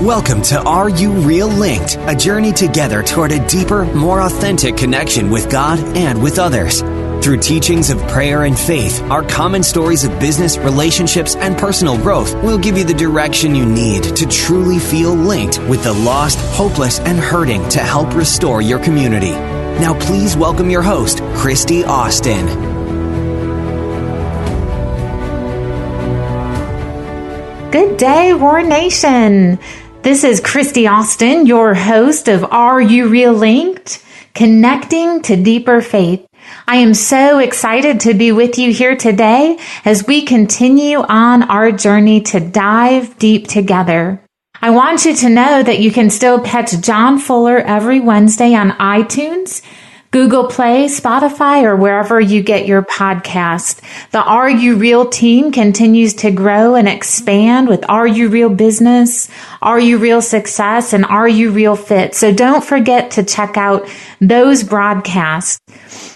Welcome to Are You Real Linked? A journey together toward a deeper, more authentic connection with God and with others. Through teachings of prayer and faith, our common stories of business, relationships, and personal growth will give you the direction you need to truly feel linked with the lost, hopeless, and hurting to help restore your community. Now please welcome your host, Christy Austin. Good day, Roar Nation. This is Christy Austin, your host of Are You Real Linked? Connecting to Deeper Faith. I am so excited to be with you here today as we continue on our journey to dive deep together. I want you to know that you can still catch John Fuller every Wednesday on iTunes, Google Play, Spotify, or wherever you get your podcast. The Are You Real team continues to grow and expand with Are You Real Business, Are You Real Success, and Are You Real Fit. So don't forget to check out those broadcasts.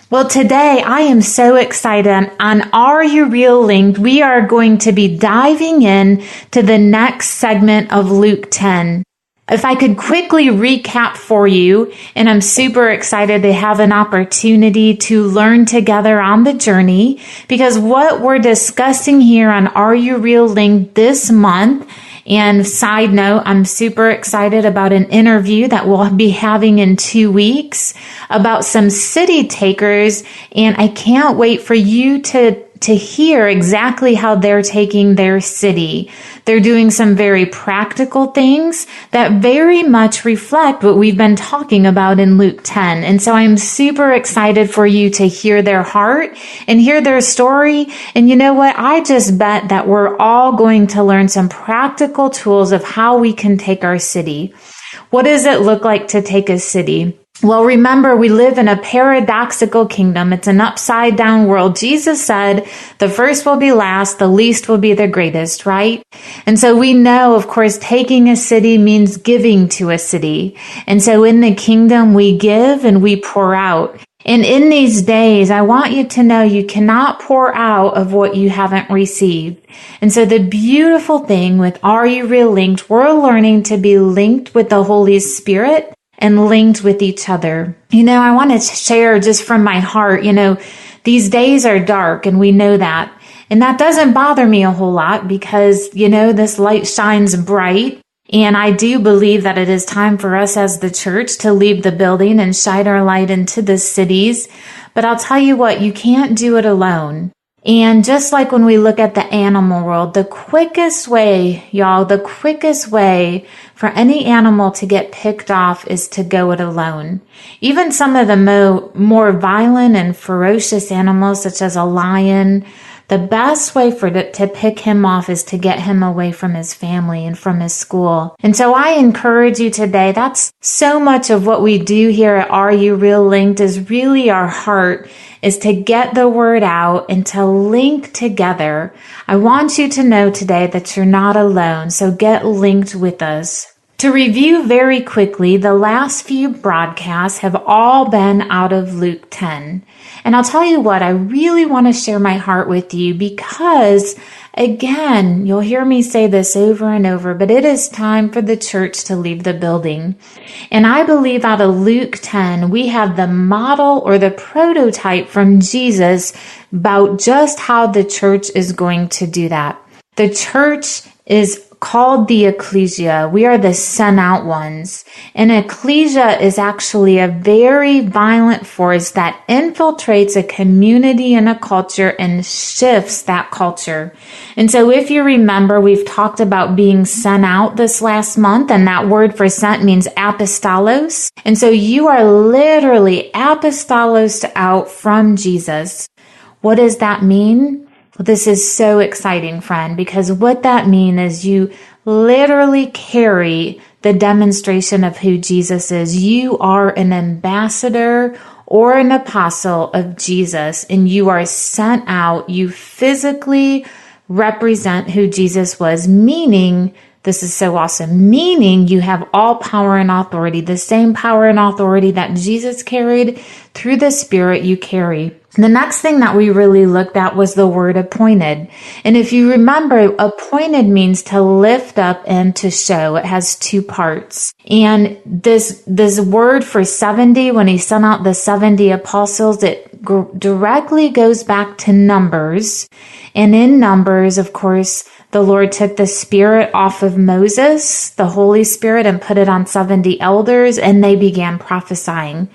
Well, today I am so excited. On Are You Real Linked, we are going to be diving in to the next segment of Luke 10. If I could quickly recap for you, and I'm super excited to have an opportunity to learn together on the journey, because what we're discussing here on Are You Real Linked this month, and side note, I'm super excited about an interview that we'll be having in 2 weeks about some city takers, and I can't wait for you to hear exactly how they're taking their city. They're doing some very practical things that very much reflect what we've been talking about in Luke 10. And so I'm super excited for you to hear their heart and hear their story. And you know what? I just bet that we're all going to learn some practical tools of how we can take our city. What does it look like to take a city? Well, remember, we live in a paradoxical kingdom. It's an upside down world. Jesus said, the first will be last, the least will be the greatest, right? And so we know, of course, taking a city means giving to a city. And so in the kingdom, we give and we pour out. And in these days, I want you to know you cannot pour out of what you haven't received. And so the beautiful thing with Are You Real Linked, we're learning to be linked with the Holy Spirit and linked with each other. You know, I want to share just from my heart, these days are dark and we know that. And that doesn't bother me a whole lot because, this light shines bright. And I do believe that it is time for us as the church to leave the building and shine our light into the cities. But I'll tell you what, you can't do it alone. And just like when we look at the animal world, the quickest way for any animal to get picked off is to go it alone. Even some of the more violent and ferocious animals, such as a lion, the best way to pick him off is to get him away from his family and from his school. And so I encourage you today, that's so much of what we do here at Are You Real Linked is really our heart is to get the word out and to link together. I want you to know today that you're not alone, so get linked with us. To review very quickly, the last few broadcasts have all been out of Luke 10. And I'll tell you what, I really want to share my heart with you because, again, you'll hear me say this over and over, but it is time for the church to leave the building. And I believe out of Luke 10, we have the model or the prototype from Jesus about just how the church is going to do that. The church is called the ecclesia. We are the sent out ones. And ecclesia is actually a very violent force that infiltrates a community and a culture and shifts that culture. And so if you remember, we've talked about being sent out this last month, and that word for sent means apostolos. And so you are literally apostolos out from Jesus. What does that mean? Well, this is so exciting, friend, because what that means is you literally carry the demonstration of who Jesus is. You are an ambassador or an apostle of Jesus, and you are sent out. You physically represent who Jesus was, meaning, this is so awesome, meaning you have all power and authority, the same power and authority that Jesus carried through the Spirit you carry. The next thing that we really looked at was the word appointed. And if you remember, appointed means to lift up and to show. It has two parts. And this word for 70, when he sent out the 70 apostles, it directly goes back to Numbers. And in Numbers, of course, the Lord took the Spirit off of Moses, the Holy Spirit, and put it on 70 elders, and they began prophesying,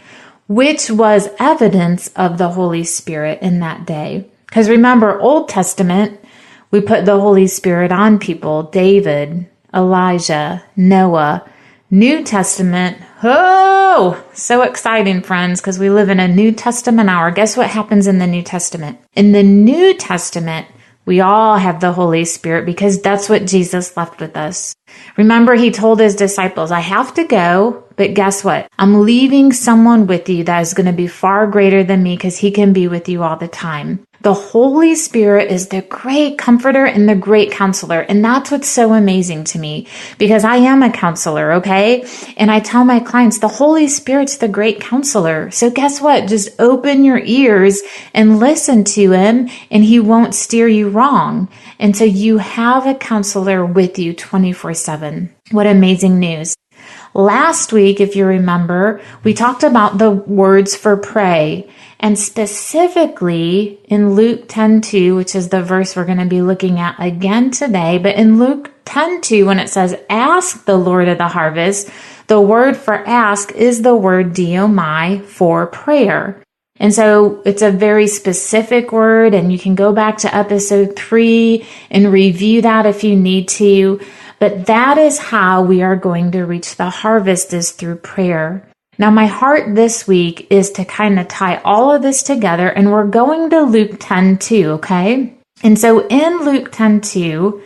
which was evidence of the Holy Spirit in that day. Because remember, Old Testament, we put the Holy Spirit on people, David, Elijah, Noah. New Testament, oh, so exciting, friends, because we live in a New Testament hour. Guess what happens in the New Testament? In the New Testament, we all have the Holy Spirit because that's what Jesus left with us. Remember, he told his disciples, I have to go, but guess what? I'm leaving someone with you that is going to be far greater than me because he can be with you all the time. The Holy Spirit is the great comforter and the great counselor. And that's what's so amazing to me because I am a counselor, okay? And I tell my clients, the Holy Spirit's the great counselor. So guess what? Just open your ears and listen to him and he won't steer you wrong. And so you have a counselor with you 24/7. What amazing news. Last week, if you remember, we talked about the words for pray. And specifically in Luke 10:2, which is the verse we're going to be looking at again today, but in Luke 10:2, when it says, ask the Lord of the harvest, the word for ask is the word diomai for prayer. And so it's a very specific word, and you can go back to episode 3 and review that if you need to. But that is how we are going to reach the harvest, is through prayer. Now, my heart this week is to kind of tie all of this together, and we're going to Luke 10:2, okay? And so in Luke 10:2,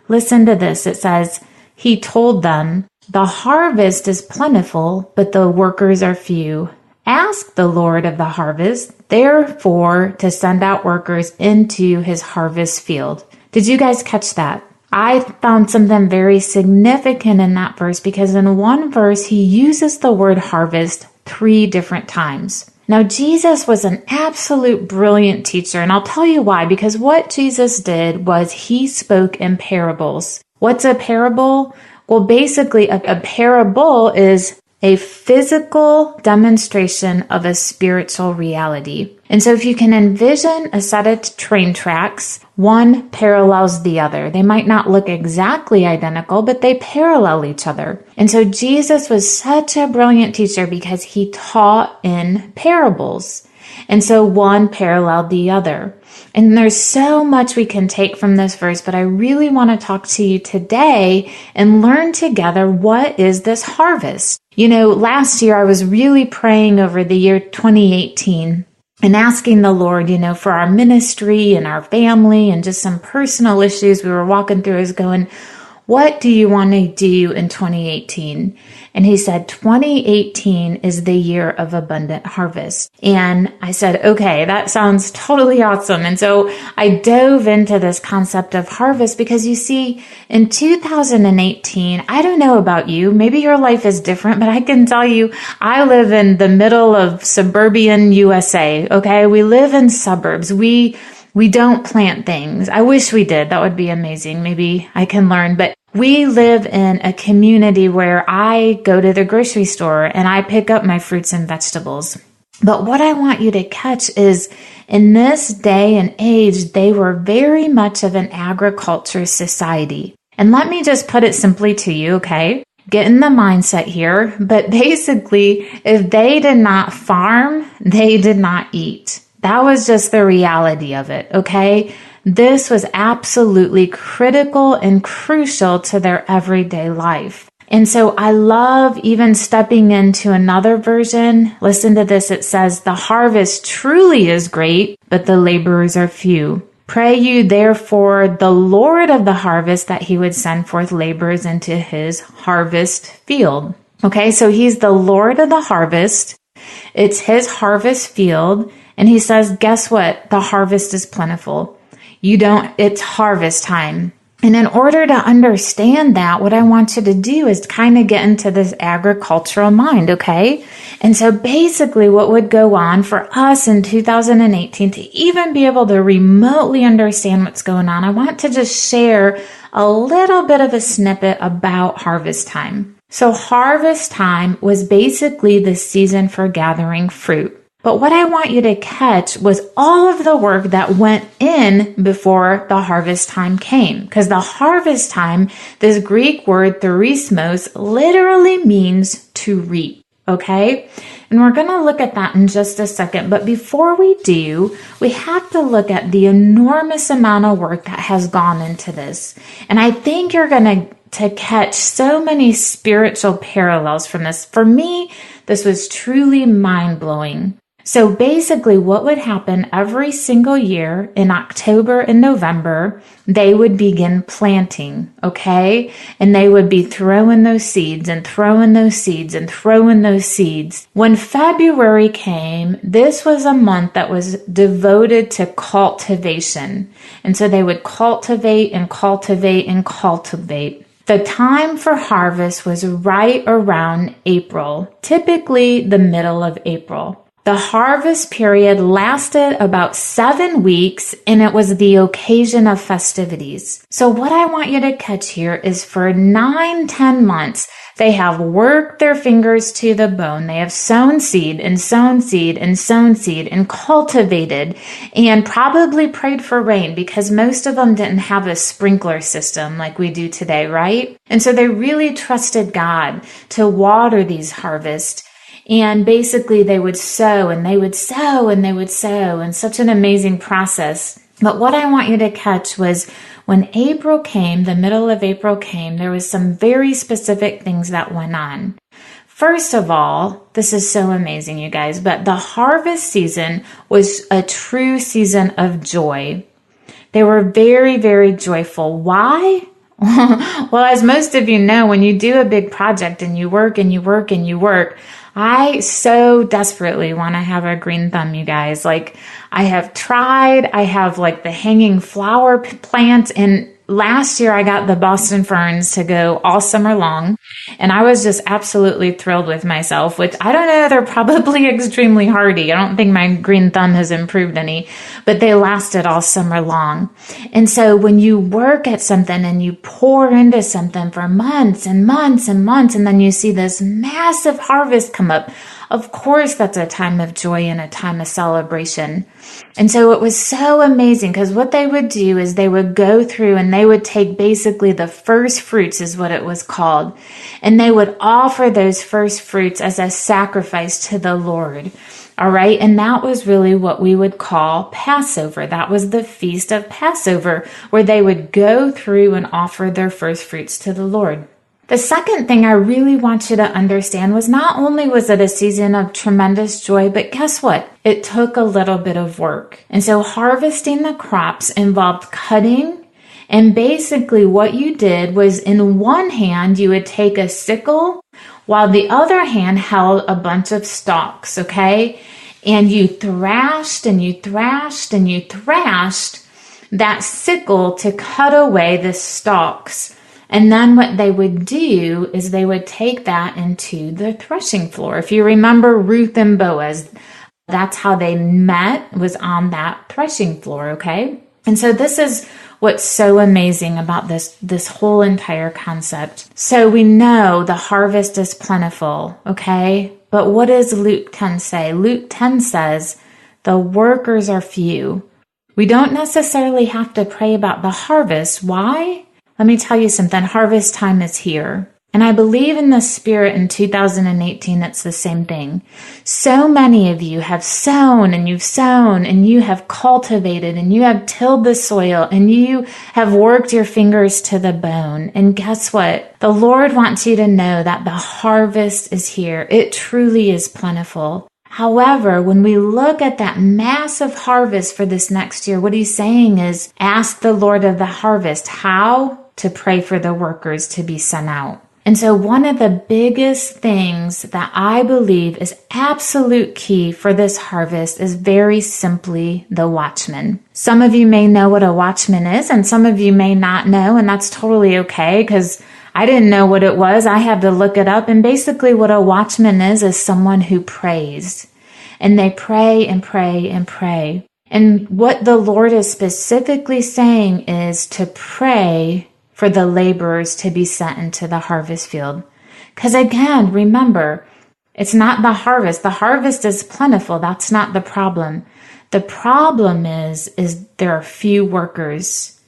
listen to this. It says, he told them, the harvest is plentiful, but the workers are few. Ask the Lord of the harvest, therefore, to send out workers into his harvest field. Did you guys catch that? I found something very significant in that verse because in one verse, he uses the word harvest 3 different times. Now, Jesus was an absolute brilliant teacher, and I'll tell you why, because what Jesus did was he spoke in parables. What's a parable? Well, basically, a parable is a physical demonstration of a spiritual reality. And so if you can envision a set of train tracks, one parallels the other. They might not look exactly identical, but they parallel each other. And so Jesus was such a brilliant teacher because he taught in parables. And so one paralleled the other. And there's so much we can take from this verse, but I really want to talk to you today and learn together, what is this harvest? You know, last year I was really praying over the year 2018 and asking the Lord, you know, for our ministry and our family and just some personal issues we were walking through. I was going, what do you want to do in 2018? And he said, 2018 is the year of abundant harvest. And I said, okay, that sounds totally awesome. And so I dove into this concept of harvest because you see, in 2018, I don't know about you, maybe your life is different, but I can tell you, I live in the middle of suburban USA, okay? We live in suburbs. We don't plant things. I wish we did. That would be amazing. Maybe I can learn. But we live in a community where I go to the grocery store and I pick up my fruits and vegetables. But what I want you to catch is, in this day and age, they were very much of an agriculture society. And let me just put it simply to you, okay? Get in the mindset here. But basically, if they did not farm, they did not eat. That was just the reality of it, okay? This was absolutely critical and crucial to their everyday life. And so I love even stepping into another version. Listen to this. It says, the harvest truly is great, but the laborers are few. Pray you therefore the Lord of the harvest that he would send forth laborers into his harvest field. Okay, so he's the Lord of the harvest. It's his harvest field. And he says, guess what? The harvest is plentiful. It's harvest time. And in order to understand that, what I want you to do is kind of get into this agricultural mind, okay? And so basically what would go on for us in 2018 to even be able to remotely understand what's going on, I want to just share a little bit of a snippet about harvest time. So harvest time was basically the season for gathering fruit. But what I want you to catch was all of the work that went in before the harvest time came. Because the harvest time, this Greek word therismos, literally means to reap. Okay? And we're going to look at that in just a second. But before we do, we have to look at the enormous amount of work that has gone into this. And I think you're going to catch so many spiritual parallels from this. For me, this was truly mind-blowing. So basically what would happen every single year in October and November, they would begin planting, okay? And they would be throwing those seeds and throwing those seeds and throwing those seeds. When February came, this was a month that was devoted to cultivation. And so they would cultivate and cultivate and cultivate. The time for harvest was right around April, typically the middle of April. The harvest period lasted about 7 weeks, and it was the occasion of festivities. So what I want you to catch here is for 9-10 months, they have worked their fingers to the bone. They have sown seed and sown seed and sown seed and cultivated and probably prayed for rain because most of them didn't have a sprinkler system like we do today, right? And so they really trusted God to water these harvests. And basically they would sow and they would sow and they would sow, and such an amazing process. But what I want you to catch was when April came, the middle of April came, there was some very specific things that went on. First of all, this is so amazing, you guys, but the harvest season was a true season of joy. They were very, very joyful. Why? Well, as most of you know, when you do a big project and you work and you work and you work, I so desperately want to have a green thumb, you guys. Like, I have tried, I have like the hanging flower plant, and last year I got the Boston ferns to go all summer long, and I was just absolutely thrilled with myself, which I don't know, they're probably extremely hardy. I don't think my green thumb has improved any, but they lasted all summer long. And so when you work at something and you pour into something for months and months and months, and then you see this massive harvest come up, of course, that's a time of joy and a time of celebration. And so it was so amazing because what they would do is they would go through and they would take basically the first fruits is what it was called. And they would offer those first fruits as a sacrifice to the Lord. All right. And that was really what we would call Passover. That was the feast of Passover, where they would go through and offer their first fruits to the Lord. The second thing I really want you to understand was not only was it a season of tremendous joy, but guess what? It took a little bit of work. And so harvesting the crops involved cutting. And basically what you did was in one hand, you would take a sickle while the other hand held a bunch of stalks, okay? And you thrashed and you thrashed and you thrashed that sickle to cut away the stalks. And then what they would do is they would take that into the threshing floor. If you remember Ruth and Boaz, that's how they met, was on that threshing floor, okay? And so this is what's so amazing about this whole entire concept. So we know the harvest is plentiful, okay? But what does Luke 10 say? Luke 10 says, the workers are few. We don't necessarily have to pray about the harvest. Why? Let me tell you something. Harvest time is here. And I believe in the spirit in 2018, it's the same thing. So many of you have sown and you have cultivated and you have tilled the soil and you have worked your fingers to the bone. And guess what? The Lord wants you to know that the harvest is here. It truly is plentiful. However, when we look at that massive harvest for this next year, what he's saying is ask the Lord of the harvest how to pray for the workers to be sent out. And so one of the biggest things that I believe is absolute key for this harvest is very simply the watchman. Some of you may know what a watchman is, and some of you may not know, and that's totally okay because I didn't know what it was. I had to look it up. And basically what a watchman is someone who prays. And they pray and pray and pray. And what the Lord is specifically saying is to pray for the laborers to be sent into the harvest field. Because again, remember, it's not the harvest. The harvest is plentiful. That's not the problem. The problem is there are few workers.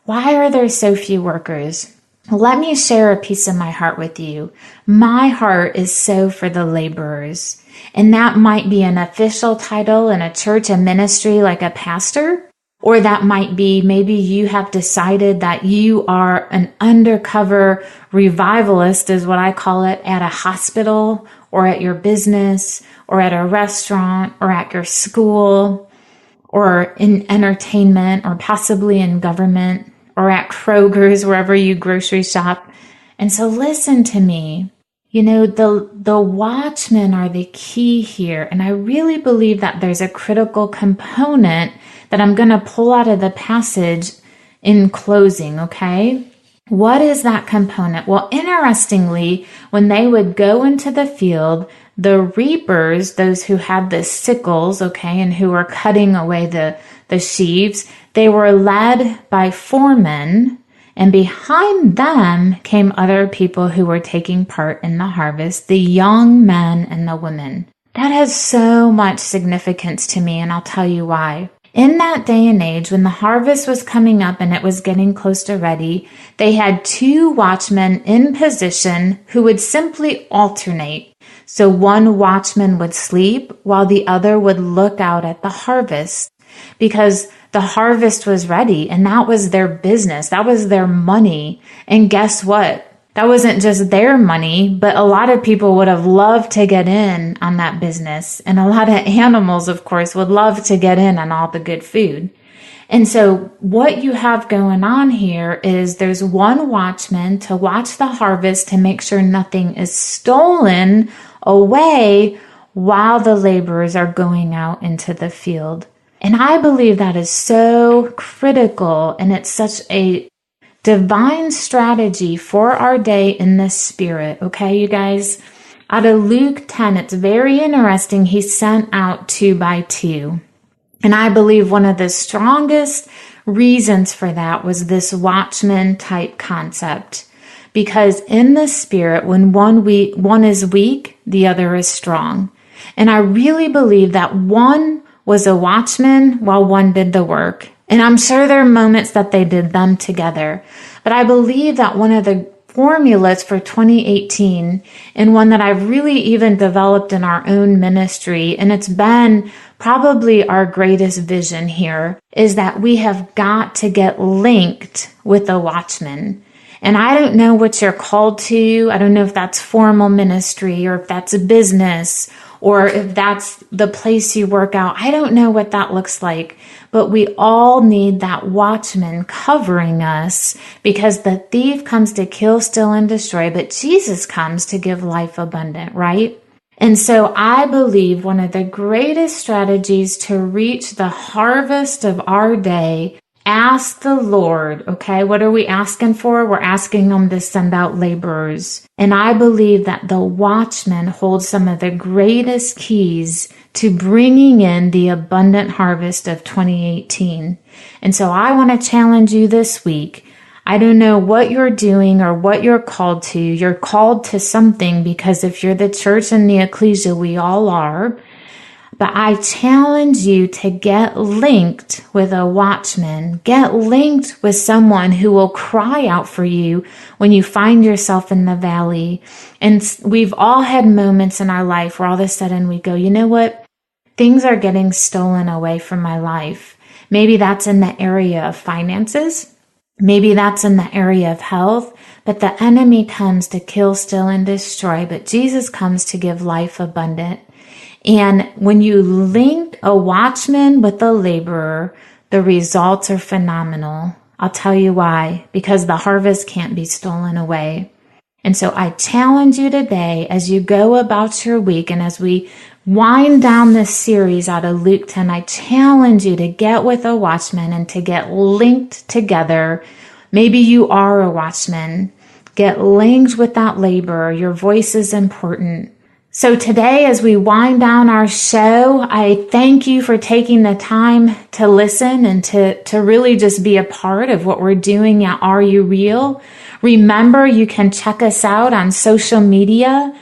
Why are there so few workers? Let me share a piece of my heart with you. My heart is so for the laborers. And that might be an official title in a church, a ministry like a pastor. Or that might be maybe you have decided that you are an undercover revivalist, is what I call it, at a hospital or at your business or at a restaurant or at your school or in entertainment or possibly in government or at Kroger's, wherever you grocery shop. And so listen to me. You know, the watchmen are the key here. And I really believe that there's a critical component that I'm going to pull out of the passage in closing, okay? What is that component? Well, interestingly, when they would go into the field, the reapers, those who had the sickles, okay, and who were cutting away the sheaves, they were led by foremen, and behind them came other people who were taking part in the harvest, the young men and the women. That has so much significance to me, and I'll tell you why. In that day and age, when the harvest was coming up and it was getting close to ready, they had 2 watchmen in position who would simply alternate. So one watchman would sleep while the other would look out at the harvest, because the harvest was ready and that was their business. That was their money. And guess what? That wasn't just their money, but a lot of people would have loved to get in on that business. And a lot of animals, of course, would love to get in on all the good food. And so what you have going on here is there's one watchman to watch the harvest to make sure nothing is stolen away while the laborers are going out into the field. And I believe that is so critical, and it's such a divine strategy for our day in the spirit. Okay, you guys? Out of Luke 10, it's very interesting. He sent out 2 by 2. And I believe one of the strongest reasons for that was this watchman type concept. Because in the spirit, when one is weak, the other is strong. And I really believe that one was a watchman while one did the work. And I'm sure there are moments that they did them together. But I believe that one of the formulas for 2018, and one that I've really even developed in our own ministry, and it's been probably our greatest vision here, is that we have got to get linked with a watchman. And I don't know what you're called to. I don't know if that's formal ministry or if that's a business or if that's the place you work out. I don't know what that looks like, but we all need that watchman covering us, because the thief comes to kill, steal, and destroy, but Jesus comes to give life abundant, right? And so I believe one of the greatest strategies to reach the harvest of our day, ask the Lord, okay? What are we asking for? We're asking Him to send out laborers. And I believe that the watchman holds some of the greatest keys to bringing in the abundant harvest of 2018. And so I want to challenge you this week. I don't know what you're doing or what you're called to. You're called to something, because if you're the church and the ecclesia, we all are. But I challenge you to get linked with a watchman. Get linked with someone who will cry out for you when you find yourself in the valley. And we've all had moments in our life where all of a sudden we go, you know what? Things are getting stolen away from my life. Maybe that's in the area of finances. Maybe that's in the area of health. But the enemy comes to kill, steal, and destroy. But Jesus comes to give life abundant. And when you link a watchman with a laborer, the results are phenomenal. I'll tell you why. Because the harvest can't be stolen away. And so I challenge you today as you go about your week and as we wind down this series out of Luke 10, I challenge you to get with a watchman and to get linked together. Maybe you are a watchman. Get linked with that laborer. Your voice is important. So today, as we wind down our show, I thank you for taking the time to listen and to really just be a part of what we're doing at Are You Real? Remember, you can check us out on social media.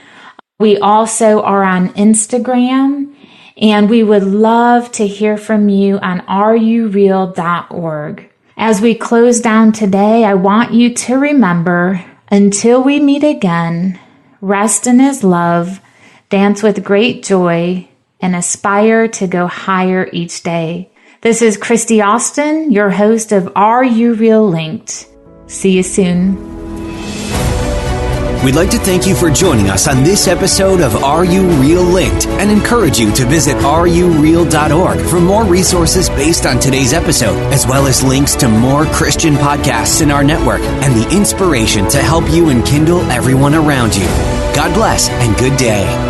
We also are on Instagram, and we would love to hear from you on areyoureal.org. As we close down today, I want you to remember, until we meet again, rest in His love, dance with great joy, and aspire to go higher each day. This is Christy Austin, your host of Are You Real Linked. See you soon. We'd like to thank you for joining us on this episode of Are You Real Linked and encourage you to visit areyoureal.org for more resources based on today's episode, as well as links to more Christian podcasts in our network and the inspiration to help you enkindle everyone around you. God bless and good day.